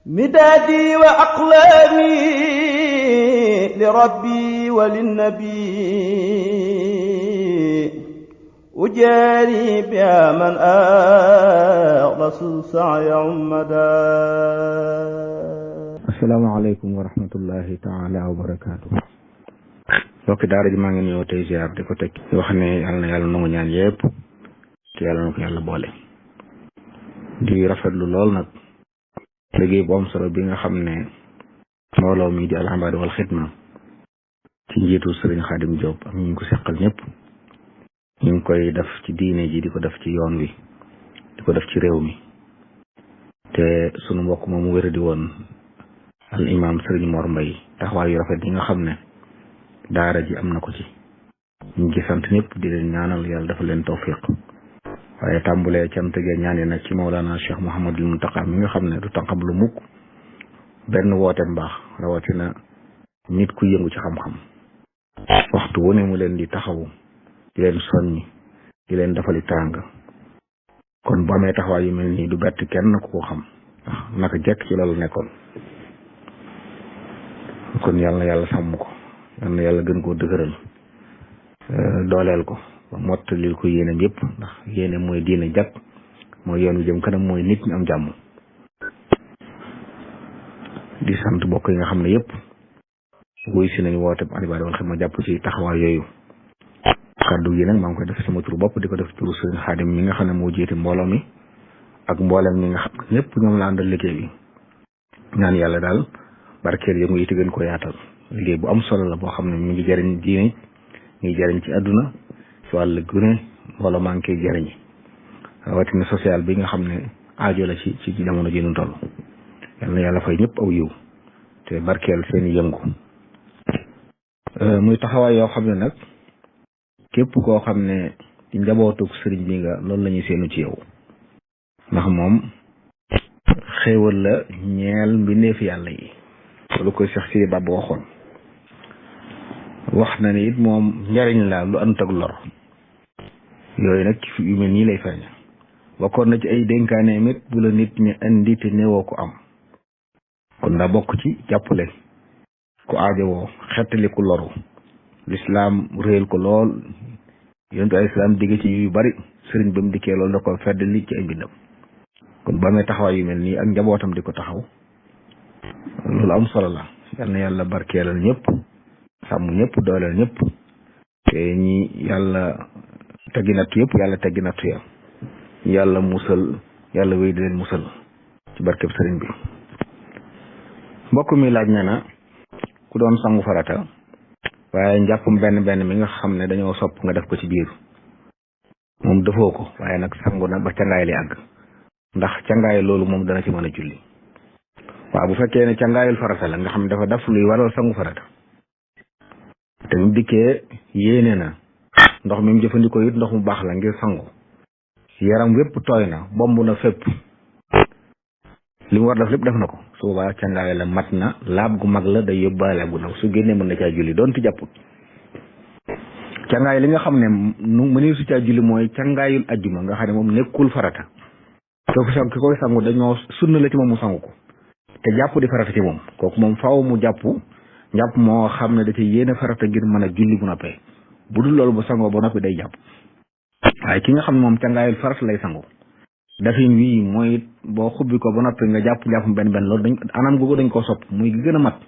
مدادي وأقلامي لربي وللنبي أجاري بها من أغلس السعي عمدا. asalaamaaleykum wa rahmatullahi taala wa barakaatu. mbokki daara ji maa ngi nuyoo tey ziar di ko teg di wax ne yàlla na yàlla nangu ñaan yëpp te yàlla na ko yàlla boole. di rafetlu lool nag liggéey bu am solo bi nga xam ne mbooloo mi di alhambaadi wal xidma ci njiitu Sëriñ Xaadim Diop ak ñu ngi ko seqal ñëpp ñu ngi koy def ci diine ji di ko def ci yoon wi di ko def ci réew mi te sunu mbokk moom mu wéradi woon al imam Sëriñ Mor Mbay taxawaay yu rafet yi nga xam ne daara ji am na ko ci ñu ngi sant ñëpp di leen ñaanal yàlla dafa leen tawfiq waaye tàmbulee cant ge ñaan yi nag ci Mawlana Cheikh Mouhamadul Muntaqa mi nga xam ne du tànqam lu mukk benn woote mbaax rawatina nit ku yëngu ci xam-xam waxtu wu ne mu leen di taxawu di leen soññi di leen defali tàng kon bu amee taxawaay yu mel nii du bett kenn ku ko xam ndax naka jekk ci loolu nekkoon kon yàlla na yàlla sàmm ko yàlla na yàlla gën koo dëgëral dooleel ko ba mottalil ko yéenam yëpp ndax yéene mooy diine jàkk mooy yoon wi jëm kanam mooy nit ñi am jàmm. di sant mbokk yi nga xam ne yëpp wuy si nañu woote Alhambaadi wal Xidma jàpp ci taxawaay yooyu kàddu yi nag maa ngi koy def sama turu bopp di ko def turu Sëriñ Xaadim mi nga xam ne moo jiite mbooloo mi ak mboolem mi nga xam ne ñëpp ñoom la àndal liggéey bi ñaan yàlla daal barkeel yëngu yi te gën ko yaatal liggéey bu am solo la boo xam ne mi ngi jëriñ diine mi ngi jëriñ ci àdduna ci wàllu gune wala maa ngi koy jëriñ rawatina social bi nga xam ne aajo la ci jamono ji ñu toll yal na yàlla fay ñëpp aw yiw te barkeel seeni yëngu muy taxawaay yoo xam ne nag képp koo xam ne ci njabootu sëriñ bi nga loolu la ñuy seenu ci yow ndax moom xéewal la ñeel mbindeefi yàlla yi lu koy sax si bab waxoon wax na ne it moom njariñ la lu ànd ak lor yooyu nag yu mel nii lay feeñ bokkoon na ci ay dénkaaneem it bu la nit ñi indi te néewoo ko am kon daa bokk ci jàppale ku aajowoo xettali ku loru lislaam réel ko lool yonentu ay islaam digg ci yu bari sëriñ ba mu dikkee loolu da ko fedd li ci ay mbindam kon ba amee taxawaay yu mel nii ak njabootam di ko taxaw loolu am solo la yal na yàlla barkeelal ñëpp sàmm ñëpp dooleel ñëpp te ñi yàlla teggi nattu yëpp yàlla teggi nattu ya yàlla musal yàlla wéy di leen musal ci barkeb sëriñ bi. mbokk mi laaj na na ku doon sangu farata waaye njàppum benn mi nga xam ne dañoo sopp nga def ko ci biir moom defoo ko waaye nag sangu na ba cangaay li àgg ndax cangaay loolu moom dana ci mën a julli. waaw bu fekkee ne cangaayul farata la nga xam ne dafa daf luy waral sangu farata te mu dikkee yéene na ndox mi mu jëfandikoo it ndox mu baax la ngir sangu yaram wépp tooy na bomb na fépp li mu war def lépp def na ko su boobaa cangaay la mat na laab gu mag la day yóbbaale gu ndaw su génnee mën na caa julli doon ti jàpput. cangaay li nga xam ne nu mënee su caa julli mooy cangaayul ajjuma nga xam ne moom nekkul farata ki koy sangu dañoo sunna la ci moom mu sangu ko te jàpp di farata ci moom kooku moom faaw mu jàpp moo xam ne da ci yéene farata ngir mën a julli bu noppee bu dul loolu bu sangoo ba noppi day jàpp. waaye ki nga xam ne moom cangaayul farata lay sangu dafin wii mooy boo xubbi ko ba noppi nga jàpp benn loolu dañ anam googu dañ koo sopp muy gën a mat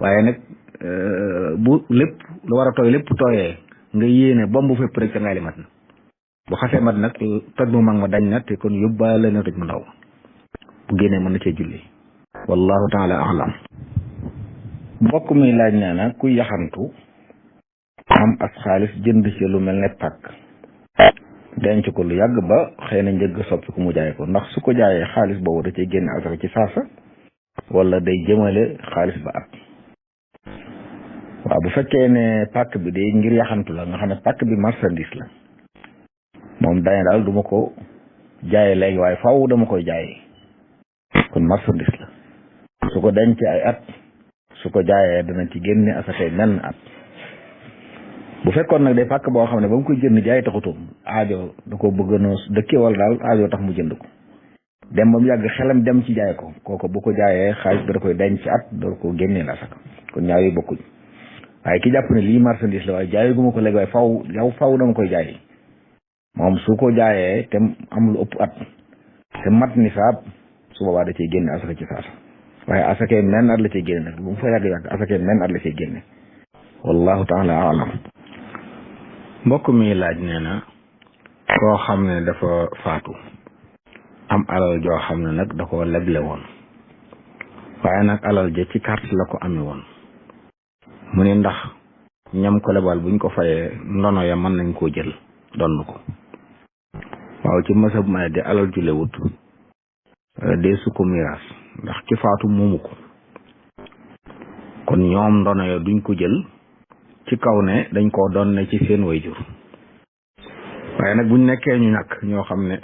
waaye nag bu lépp lu war a tooy lépp tooyee nga yéene bomb fépp rek cangaay li mat na bu xasee mat nag toj mu mag ma dañ na te kon yóbbaale na toj mu ndaw bu génnee mën na cee julli wallahu taala alam. mbokk mi laaj nee na ku yaxantu am as xaalis jënd ci lu mel ne pàkk denc ko lu yàgg ba xëy na njëgg soppi ku mu jaay ko ndax su ko jaayee xaalis boobu da cay génne asaka ci saasa wala day jëmale xaalis ba at. waaw bu fekkee ne pàkk bi day ngir yaxantu la nga xam ne pàkk bi marchandise la moom dañe daal duma ko jaayee léegi waaye faaw dama koy jaayee kon marchandise la su ko denc ay at su ko jaayee dana ci génne asakay menn at. bu fekkoon nag day pàkk boo xam ne ba mu koy jënd jaay taxutoon aajo da ko bëgg a dëkke wala daal aajo tax mu jënd ko dem ba mu yàgg xelam dem ci jaay ko kooku bu ko jaayee xaalis bi da koy denc ci at door ko génneel asaka kon ñaar yooyu bokkuñ waaye ki jàpp ne lii marchandise la waaye jaayu guma ko léegi waaye faw dama koy jaay moom su ko jaayee te am lu ëpp at te mat nisaab su boobaa da cay génne asaka ci saasa waaye asakee men at la cay génne nag bu mu fa yàgg asakee men at la cay génne wallahu taala alam mbokk mi laaj nee na koo xam ne dafa faatu am alal joo xam ne nag da ko leble woon waaye nag alal ja ci carte la ko amee woon mu ne ndax ñam ko lebal buñ ko fayee ndono ya mën nañ koo jël donn ko waaw ci masab may de alal ju lewut dee su ko miraas ndax ki faatu moomu ko kon ñoom ndono ya duñ ko jël ci kaw ne dañ koo doon ne ci seen wayjur waaye nag buñ nekkee ñu ñàkk ñoo xam ne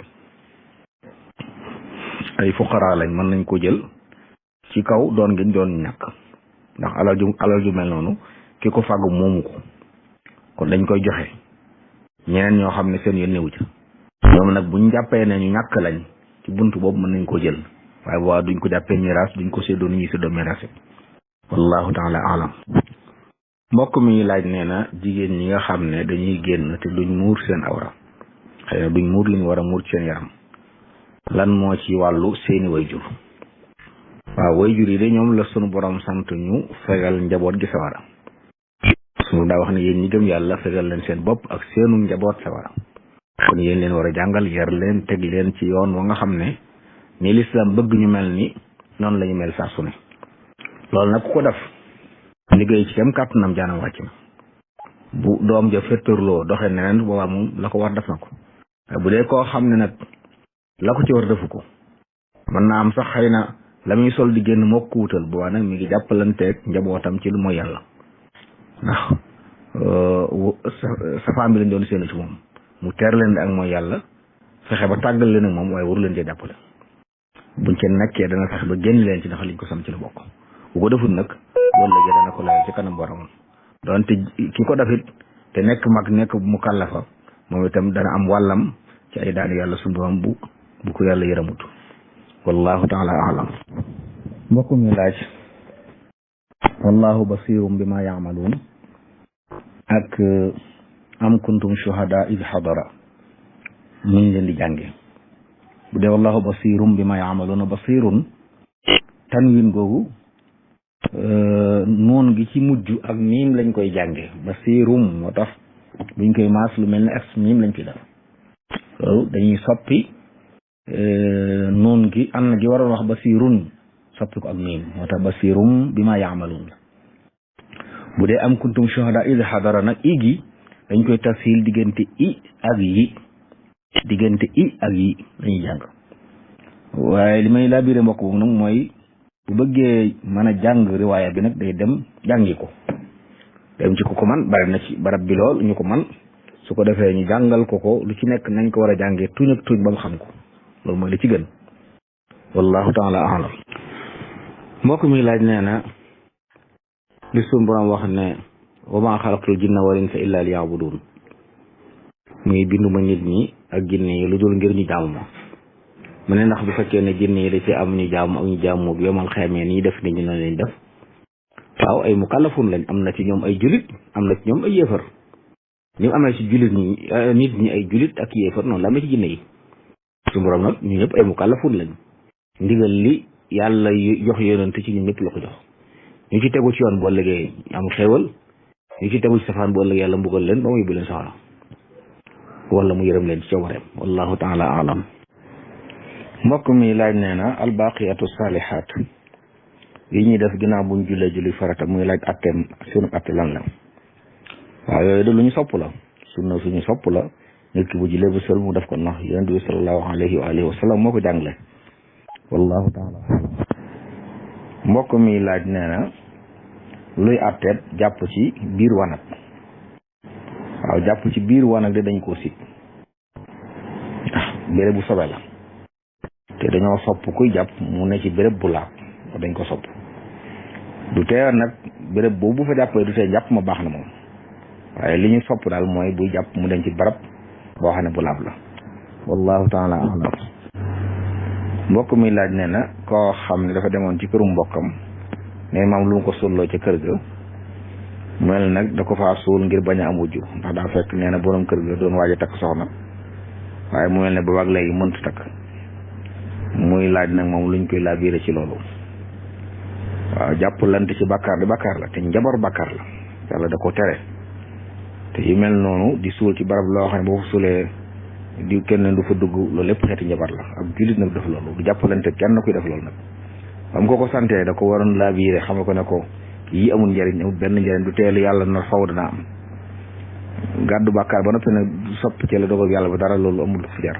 ay fuqara lañ mën nañ ko jël ci kaw doon ngeen doon ñàkk ndax alal ju mel noonu ki ko fàggu moomu ko kon dañ koy joxe ñeneen ñoo xam ne seen yoon newu ca ñoom nag buñ jàppee ne ñu ñàkk lañ ci buntu boobu mën nañ ko jël waaye waa duñ ko jàppee miraas duñ ko séddoo ni ñuy séddoo miraas wallahu taala alam mbokk mi laaj nee na jigéen ñi nga xam ne dañuy génn te duñ muur seen awra xëy na duñ muur li ñu war a muur seen yaram lan moo ci wàllu seeni wayjur waaw wayjur yi de ñoom la sunu borom sant ñu fegal njaboot gi sawara sunu daa wax ne yéen ñi gëm yàlla fegal leen seen bopp ak seenu njaboot sawara kon yéen leen war a jàngal yar leen teg leen ci yoon wa nga xam ne ni lislaam bëgg ñu mel ni noonu la ñu mel saa su ne loolu nag ku ko def liggéey ci kem kàttanam jaanam wàcc na bu doom ja féttarloo doxe neneen boobaa moom la ko war def na ko bu dee koo xam ne nag la ko ci war defu ko mën naa am sax xëy na la muy sol di génn moo ko wutal boobaa nag mi ngi jàppalanteeg njabootam ci lu mooy yàlla ndax safaan bi lañ doon séenu ci moom mu teer leen di ak mooy yàlla fexe ba tàggal leen ak moom waaye waru leen cee jàppale buñ ca nekkee dana fexe ba génn leen ci ndax liñ ko sam ci la bokk bu ko deful nag loolu léegi dana ko layal ci kanam boromam doonte ki ko defit te nekk mag nekk mu kàllafa moom itam dana am wàllam ci ay daan yàlla suñu borom bu ko yàlla yëramut wallahu taala alam mbokk mi laaj wallahu basirum bima yaamaluun ak am kuntum shuhada id xadara niñ leen di jànge bu dee wallahu basirum bima yaamaluun basirun tanwin googu noon gi ci mujj ak miim lañ koy jànge basirum moo tax buñ koy maas lu mel ne ak miim lañ ci def loolu dañuy soppi noon gi an gi waroon wax basirun soppi ko ak miim moo tax basirum bima yaamaluun la bu dee am kuntum shuhada id xadara nag i gi dañ koy tafsil diggante i ak yi lañuy jàng waaye li may labiré mbokk boobu nag mooy bu bëggee mën a jàng riwaaya bi nag day dem jàngi ko dem ci ko man bari na ci barab bi lool ñu ko man su ko defee ñu jàngal ko lu ci nekk nañ ko war a jàngee tuñ ak tuñ ba mu xam ko loolu mooy li ci gën wallahu taala alam mbokk mi laaj nee na li suñu borom wax ne wa maa xalaqtul jinna wal insa illa liya'budun muy binduma nit ñi ak jinne yi lu dul ngir ñu jaamu ma mu ne ndax bu fekkee ne jinne yi da ci am ñu jaamu ak ñu jaamu bi yomal xeemee nii def nit ñi noonu lañ def waaw ay mukallafun lañ am na ci ñoom ay julit am na ci ñoom ay yéefar ni mu amee ci julit ñi nit ñi ay julit ak yéefar noonu la amee ci jinne yi suñu borom nag ñu ñëpp ay mukallafun lañ ndigal li yàlla jox yonent ci ñu ñëpp la ko jox ñu ci tegu ci yoon boo liggéey am xéewal ñu ci tegu ci safaan boo liggéey yàlla mbugal leen ba mu yóbbu leen sawara wala mu yërëm leen ci coobareem wallahu taala alam mbokk mi laaj nee na albaqiyatu salihat yi ñuy def ginnaaw buñ julli farata muy laaj atteem sunu atte lan la waaw yooyu de lu ñu sopp la sunna suñu sopp la nit ki bu jullee ba sël mu def ko ndax yonent bi sallallahu alayhi wa alihi wa sallam moo ko jàngale wallahu taala mbokk mi laaj nee na luy atteet jàpp ci biir wanag waaw jàpp ci biir wanag de dañ koo sit béréb bu sobe la te dañoo sopp kuy jàpp mu ne ci béréb bu laab dañ ko sopp du tee nag béréb boobu bu fa jàppee du tee jàpp ma baax na moom waaye li ñu sopp daal mooy buy jàpp mu dem ci barab boo xam ne bu laab la wallahu taala alam mbokk mi laaj nee na koo xam ne dafa demoon ci kërum mbokkam ne maam lu mu ko suulloo ca kër ga mel nag da ko faa suul ngir bañ a am wujju ndax daa fekk nee na borom kër ga doon waaj a takk soxna waaye mu mel ne boobaag léegi mënta takk muy laaj nag moom luñ koy laabiire ci loolu. waaw jàppalante ci bàkkaar di bàkkaar la te njabar bàkkaar la yàlla da ko tere te yu mel noonu di suul ci barab loo xam ne boo fa suulee di kenn du fa dugg loolu lépp xeeti njabar la ab jullit nag def loolu du jàppalante kenn kuy def loolu nag bam ko santee da ko waroon laabiire xam ko ne ko yii amul njëriñ amul benn njëriñ du teel yàlla na faw dana am gàddu bàkkaar ba noppi nag du sopp ci la dogal yàlla ba dara loolu amul fu jar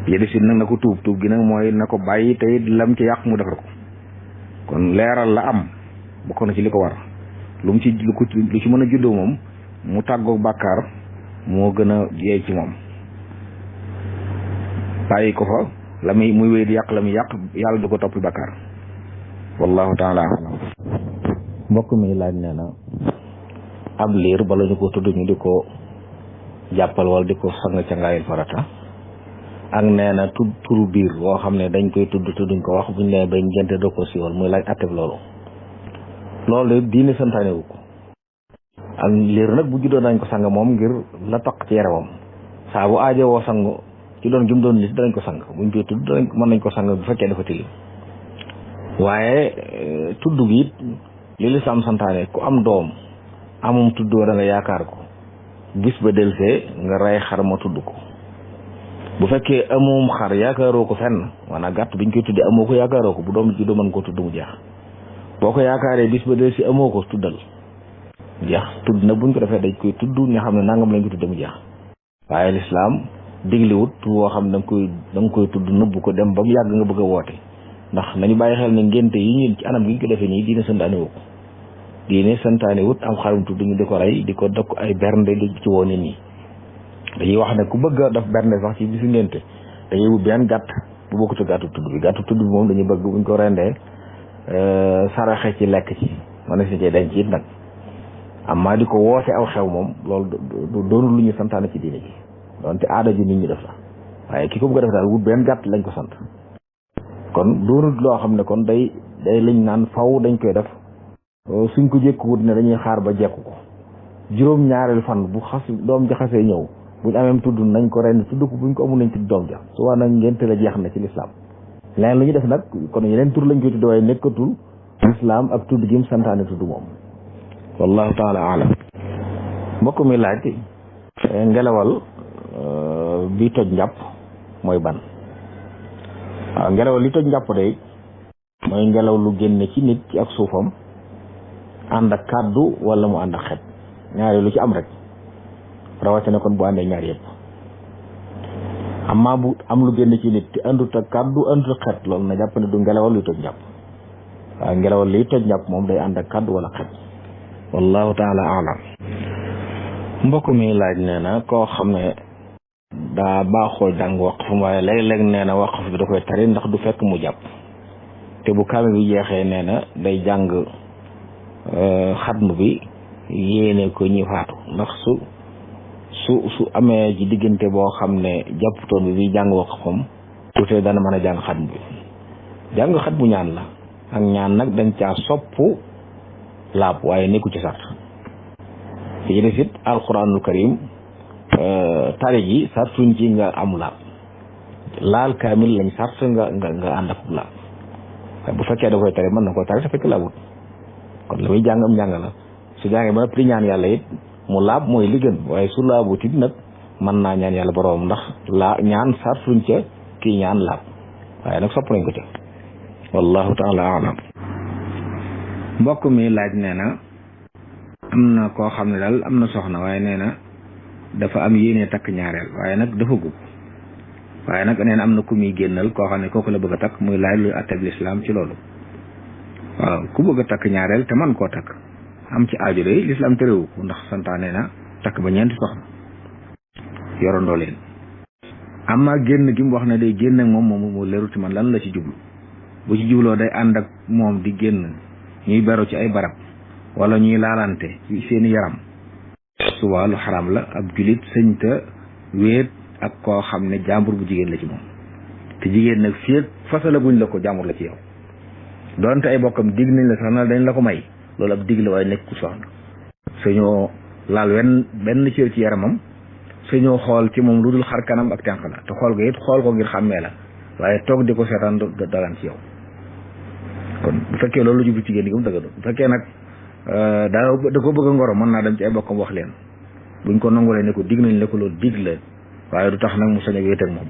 yédi si nag na ko tuub gi nag mooy na ko bàyyi tey lam ci yàq mu defar ko kon leeral la am bokk na ci li ko war lu ci mën a juddoo moom mu tàggoog bàkkaar moo gën a yeey ci moom bàyyi ko fa la muy wéy di yàq la muy yàq yàlla du ko toppi bàkkaar wallahu taala alam mbokk mi laaj nee na ab liir bala ñu ko tudd ñu di ko jàppal wala di ko sang ca ngaayil farata ak nee na turu biir woo xam ne dañ koy tudduñ ko wax buñ nee bay ngente doo ko siiwal muy laaj atteb loolu de diine santaane wu ko ak liir nag bu juddoo dañ ko sang moom ngir la taq ci yaramam saa bu aajo woo sang ci doon gi mu doon lis danañ ko sang buñ koy tudd mën nañ ko sang bu fekkee dafa tilim waaye tudd gi it li lislaam santaane ku am doom amum tuddoo da nga yaakaar ko bis ba delsee nga rey xar ma tudd ko bu fekkee amum xar yaakaaroo ko fenn maanaam gàtt biñ koy tuddee amoo ko yaakaaroo ko bu doom juddoo mën koo tudd mu jeex boo ko yaakaaree bis ba delsi amoo ko tuddal jeex tudd nag buñ ko defee dañ koy tudd nga xam ne nangam lañ ko tudde mu jeex waaye lislaam digliwut woo xam ne da nga koy tudd nëbb ko dem ba mu yàgg nga bëgg a woote ndax nañu bàyyi xel ne ngénte yi ñu ci anam gi ñu ko defee nii diine santaane wu ko diine santaane wut am xarum tudd ñu di ko rey di ko dokk ay bernde di ci woo nit ñi dañuy wax ne ku bëgg a def bernde sax ci bisu ngénte dañuy wut benn gàtt bu bokkut gàttu tudd bi moom dañuy bëgg buñ ko rendee saraxe ci lekk ci mën na si cee denc it nag amma di ko woote aw xew moom loolu doonul lu ñu santaane ci diine ji donte aada ji nit ñi def la waaye ki ko bëgg a def daal wut benn gàtt lañ ko sant kon doonul loo xam ne kon day lañ naan faw dañ koy def suñ ko jékku wut ne dañuy xaar ba jekku ko juróom ñaareelu fan bu doom ja xasee ñëw buñ ameem tudd nañ ko ren tudd ko buñ ko amul nañ tudd doom ja su waa nag ngénte la jeex na ci lislaam leneen lu ñu def nag kon yeneen tur lañ koy tudd waaye nekkatul lislaam ak tudd gi mu santaane tudd moom wallahu taala alam mbokk mi laaj ngelawal bi toj njàpp mooy ban waaw ngelawal li toj njàpp day mooy ngelaw lu génne ci nit ci ak suufam ànd ak kàddu wala mu ànd ak xet ñaari lu ci am rek rawatina kon bu àndee ñaar yëpp amma bu am lu génn ci nit te àndut ak kàddu àndut ak xet loolu na jàpp ne du ngelawal luy toj njàpp waaw ngelawal liy toj njàpp moom day ànd ak kàddu wala xet wallahu taala alam mbokk mi laaj nee na koo xam ne daa baaxoo jàng waqf waaye léeg-léeg nee na waqf bi da koy tari ndax du fekk mu jàpp te bu kaame bi jeexee nee na day jàng xatmu bi yéene ko ñi faatu ndax su amee ci diggante boo xam ne jàpputoon bi jàng waqfam tuutee dana mën a jàng xatmu bi jàng xatmu ñaan la ak ñaan nag dañ caa sopp laab waaye nekku ci sart fi ci des it alquranul karim tari ji sartuñ ci nga am laab laal kaamil lañ sart nga ànd ak laab waaye bu fekkee da koy tari mën na ko tari te fekk laabut kon la muy jàng am njàng la su jàngee ba noppi ñaan yàlla it mu laab mooy li gën waaye su laabut it nag mën naa ñaan yàlla boroom ndax ñaan sartuñ ca kii ñaan laab waaye nag sopp nañ ko ca wallahu taala alam mbokk mi laaj nee na am na koo xam ne daal am na soxna waaye nee na dafa am yéene takk ñaareel waaye nag dafa gub waaye nag nee na am na ku muy génnal koo xam ne kooku la bëgg a takk muy laaj luy atteb lislaam ci loolu waaw ku bëgg a takk ñaareel te man koo takk am ci aajo de lislaam terewu ko ndax santaane na takk ba ñeenti soxna yorandoo leen amma génn gi mu wax ne day génn ak moom mu leeru ci man lan la ci jublu bu ci jubloo day ànd ak moom di génn ñuy beru ci ay barab wala ñuy laalante ci seeni yaram suba lu xaram la ab julit sëñta wéet ak koo xam ne jàmbur bu jigéen la ci moom te jigéen nag fii fasala guñ la ko jàmbur la ci yow donte ay bokkam dig nañ la sax na dañ la ko may loolu ab dig la waaye nekk ku soxna suñoo laal benn cër ci yaramam suñoo xool ci moom lu dul xar kanam ak tànk la te xool ko it xool ko ngir xàmmee la waaye toog di ko seetaan dagan ci yow kon bu fekkee loolu jublu jigéen gi mu dëgg bu fekkee nag da ko bëgg a ngoro mën naa dem ci ay bokkam wax leen buñ ko nangulee ne ko dig nañ la ko loolu dig la waaye du tax nag mu sañ a wéet ak moom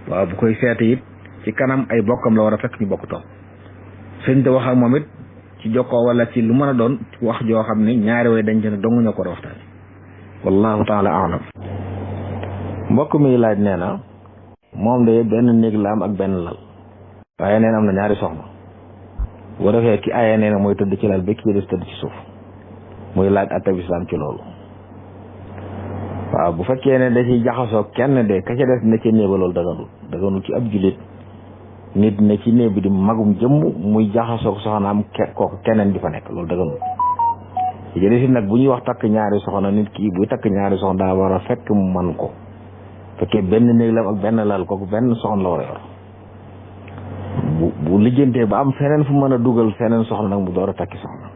waaw bu koy seete it ci kanam ay bokkam la war a fekk ñu bokk toog sëñ te wax ak moom it ci jokkoo wala ci lu mën a doon wax joo xam ne ñaari way dañ ne dong ñoo ko war a waxtaane wallahu taala alam mbokk mi laaj nee na moom de benn néeg la am ak benn lal waaye nee na am na ñaari soxna bu defee ki aye nee na mooy tëdd ci lal bi ki des tëdd ci suuf muy laaj attab islam ci loolu waaw bu fekkee ne da ciy jaxasoo kenn de ka ca des ne ca néeba loolu daganul ci ab jullit nit ne ci néeg bi di magum jëmm muy jaxasoo soxnaam kooku keneen di fa nekk loolu daganul jëlee si nag bu ñuy wax takk ñaari soxna nit kii buy takk ñaari soxna daa war a fekk mu man ko fekkee benn néeg la ak benn lal kooku benn soxna la war a yor bu lijjantee ba am feneen fu mën a dugal feneen soxna nag mu door a takki soxna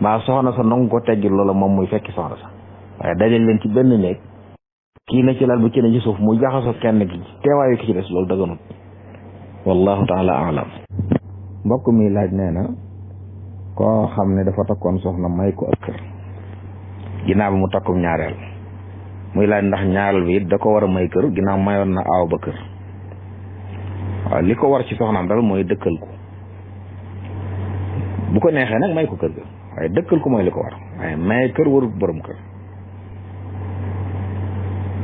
mbaa soxna sa nangu ko teggi loola moom muy fekki soxna sa waaye dajal leen ci benn néeg kii na ci lal bi kii na ci suuf muy jaxasoo kenn ki teewaayu ki ci des loolu daganut wallahu taala alam mbokk mi laaj nee na koo xam ne dafa takkoon soxna may ko ak kër ginnaaw bi mu takkum ñaareel muy laaj ndax ñaareel bi it da ko war a may kër ginnaaw mayoon na aaw ba kër waaw li ko war ci soxnaam dal mooy dëkkal ko bu ko neexee nag may ko kër ga waaye dëkkal ko mooy li ko war waaye may kër warut borom kër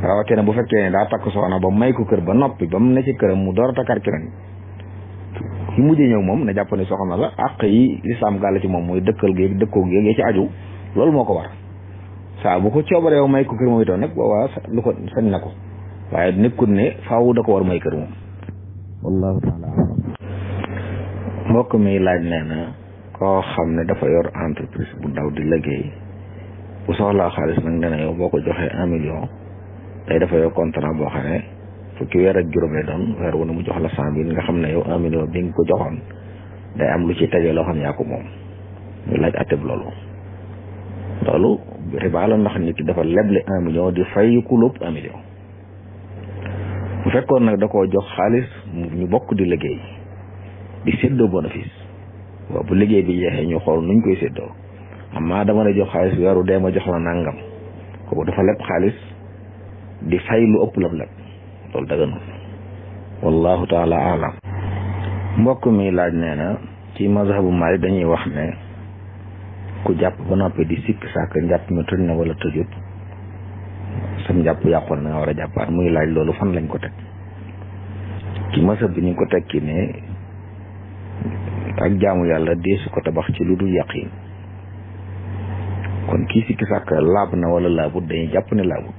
rawatina bu fekkee ne daa takk soxna ba may ko kër ba noppi ba mu ne ci këram mu door a takkaat keneen ki mujjee ñëw moom na jàpp ne soxna la àq yi lislaam gàll ci moom mooy dëkkal géeg dëkkoo géeg ci aju loolu moo ko war saa bu ko coobaree yow may ko kër moom itam nag boobaa lu ko sañ na ko waaye nekkul ne faaw da ko war may kër moom wallahu taala alam mbokk mi laaj nee na koo xam ne dafa yor entreprise bu ndaw di liggéey bu soxlaa xaalis nag nee na yow boo ko joxee 1 million day dafa yor contrat boo xam ne fukki weer ak juróom lay doon weer wu ne mu jox la 100 000 nga xam ne yow 1 million bi nga ko joxoon day am lu ci tegee loo xam ne yaa ko moom ñu laaj atteb loolu riba la ndax nit ki dafa leble 1 million di fay ku lépp 1 million bu fekkoon nag da koo jox xaalis ñu bokk di liggéey di séddoo bénéfice waaw bu liggéey bi jeexee ñu xool nuñ koy séddoo amma dama la jox xaalis weeru dee ma jox la nangam kooku dafa leb xaalis di fay lu ëpp leb loolu daganul wallahu taala alam mbokk mi laaj nee na ci mazhabu Maalik dañuy wax ne ku jàpp ba noppi di sikk sàkk njàpp mi tëj na wala tëjut sam njàpp yàqoon na nga war a jàppaat muy laaj loolu fan lañ ko teg ci mazhab bi ñu ko teg ki ne ak jaamu yàlla deesu ko tabax ci lu dul yaqin kon kii sikki sàkk laab na wala laabut dañuy jàpp ne laabut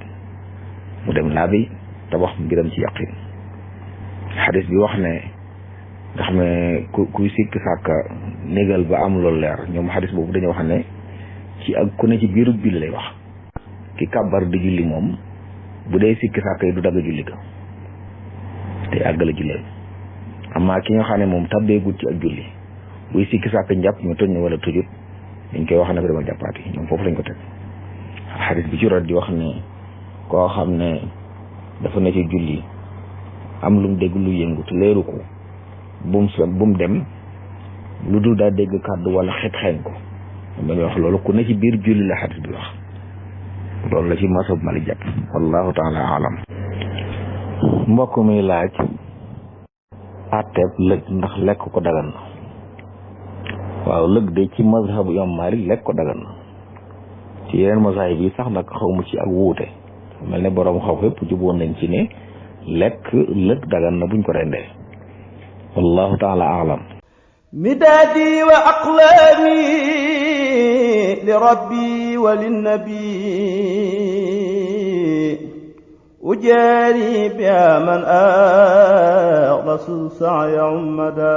mu dem laabi tabax mbiram ci yaqin xadis bi wax ne nga xam ne kuy sikki sàkk négal ba am loolu leer ñoom xadis boobu dañu wax ne ci ak ku ne ci biiru julli lay wax ki kàbbar di julli moom bu dee sikki sàkk yi du dagg julli ga te àggala julleem amaa ki nga xam ne moom tabbeegut ci ak julli buy sikki sàkk njàpp ñu toj na wala tujut dañ koy wax ne ko demal jàppaati ñoom foofu lañ ko teg xadis bi ci rot di wax ne koo xam ne dafa ne ci julli am lu mu dégg lu yëngu te leeru ko bu mu dem lu dul daa dégg kàddu wala xeeñ ko dañuy wax loolu ku ne ci biir julli la xadis bi wax loolu la ci masab Malik jàpp wallahu taala alam mbokk mi laaj àtteeb lëg ndax lekk ko dagan na waaw lëg de ci mazhabu imam Malik lekk ko dagan na ci yeneen mazahib yi sax nag xaw mu ci ak wuute mel ne borom xaw fépp juboon nañ ci ne lekk lëg dagan na buñ ko rendee wallahu taala alam midaadi wa aqlaami li rabbi wa linnabi ujaari biha man axlasu saaya ummada